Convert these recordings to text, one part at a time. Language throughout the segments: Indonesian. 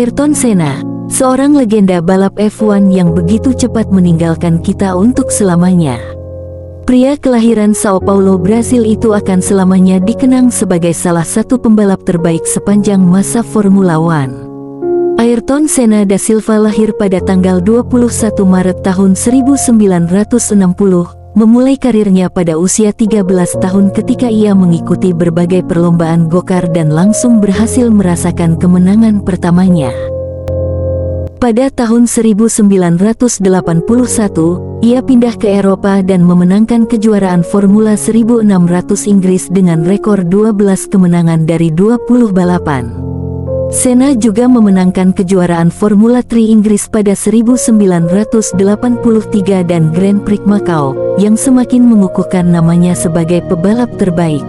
Ayrton Senna, seorang legenda balap F1 yang begitu cepat meninggalkan kita untuk selamanya. Pria kelahiran Sao Paulo, Brasil itu akan selamanya dikenang sebagai salah satu pembalap terbaik sepanjang masa Formula One. Ayrton Senna da Silva lahir pada tanggal 21 Maret tahun 1960, memulai karirnya pada usia 13 tahun ketika ia mengikuti berbagai perlombaan go-kart dan langsung berhasil merasakan kemenangan pertamanya. Pada tahun 1981, ia pindah ke Eropa dan memenangkan kejuaraan Formula 1600 Inggris dengan rekor 12 kemenangan dari 20 balapan. Senna juga memenangkan kejuaraan Formula 3 Inggris pada 1983 dan Grand Prix Macau, yang semakin mengukuhkan namanya sebagai pebalap terbaik.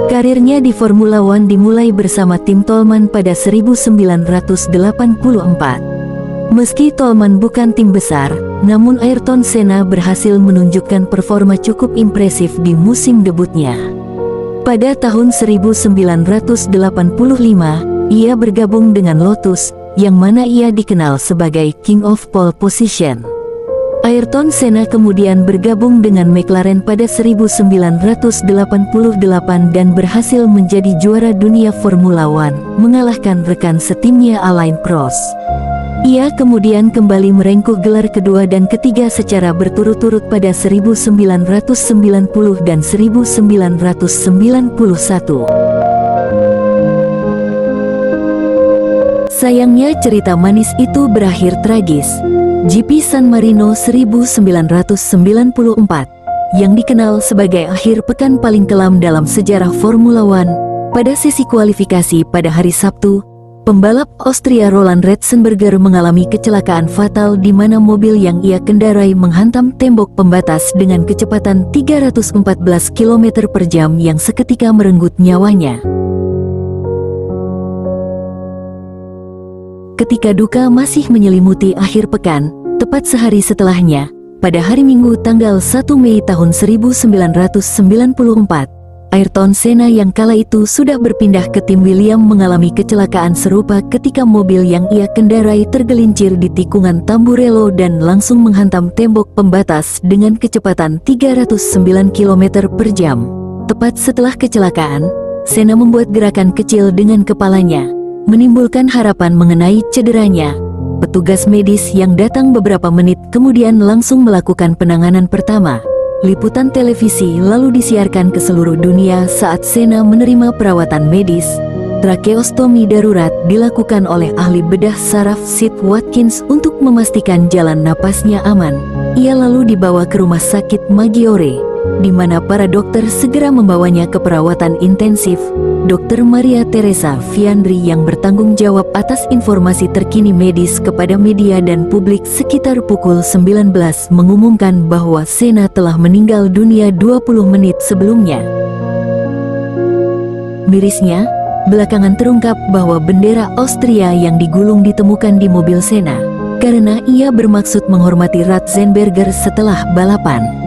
Karirnya di Formula One dimulai bersama tim Toleman pada 1984. Meski Toleman bukan tim besar, namun Ayrton Senna berhasil menunjukkan performa cukup impresif di musim debutnya. Pada tahun 1985, ia bergabung dengan Lotus, yang mana ia dikenal sebagai King of Pole Position. Ayrton Senna kemudian bergabung dengan McLaren pada 1988 dan berhasil menjadi juara dunia Formula One, mengalahkan rekan setimnya Alain Prost. Ia kemudian kembali merengkuh gelar kedua dan ketiga secara berturut-turut pada 1990 dan 1991. Sayangnya cerita manis itu berakhir tragis. GP San Marino 1994, yang dikenal sebagai akhir pekan paling kelam dalam sejarah Formula One, pada sesi kualifikasi pada hari Sabtu, pembalap Austria Roland Ratzenberger mengalami kecelakaan fatal di mana mobil yang ia kendarai menghantam tembok pembatas dengan kecepatan 314 km per jam yang seketika merenggut nyawanya. Ketika duka masih menyelimuti akhir pekan, tepat sehari setelahnya, pada hari Minggu tanggal 1 Mei tahun 1994, Ayrton Senna yang kala itu sudah berpindah ke tim Williams mengalami kecelakaan serupa ketika mobil yang ia kendarai tergelincir di tikungan Tamburello dan langsung menghantam tembok pembatas dengan kecepatan 309 km per jam. Tepat setelah kecelakaan, Senna membuat gerakan kecil dengan kepalanya, menimbulkan harapan mengenai cederanya. Petugas medis yang datang beberapa menit kemudian langsung melakukan penanganan pertama. Liputan televisi lalu disiarkan ke seluruh dunia saat Senna menerima perawatan medis. Tracheostomi darurat dilakukan oleh ahli bedah saraf Sid Watkins untuk memastikan jalan napasnya aman. Ia lalu dibawa ke rumah sakit Maggiore, di mana para dokter segera membawanya ke perawatan intensif. Dr. Maria Teresa Fiandri yang bertanggung jawab atas informasi terkini medis kepada media dan publik sekitar pukul 19 mengumumkan bahwa Senna telah meninggal dunia 20 menit sebelumnya. Mirisnya, belakangan terungkap bahwa bendera Austria yang digulung ditemukan di mobil Senna, karena ia bermaksud menghormati Ratzenberger setelah balapan.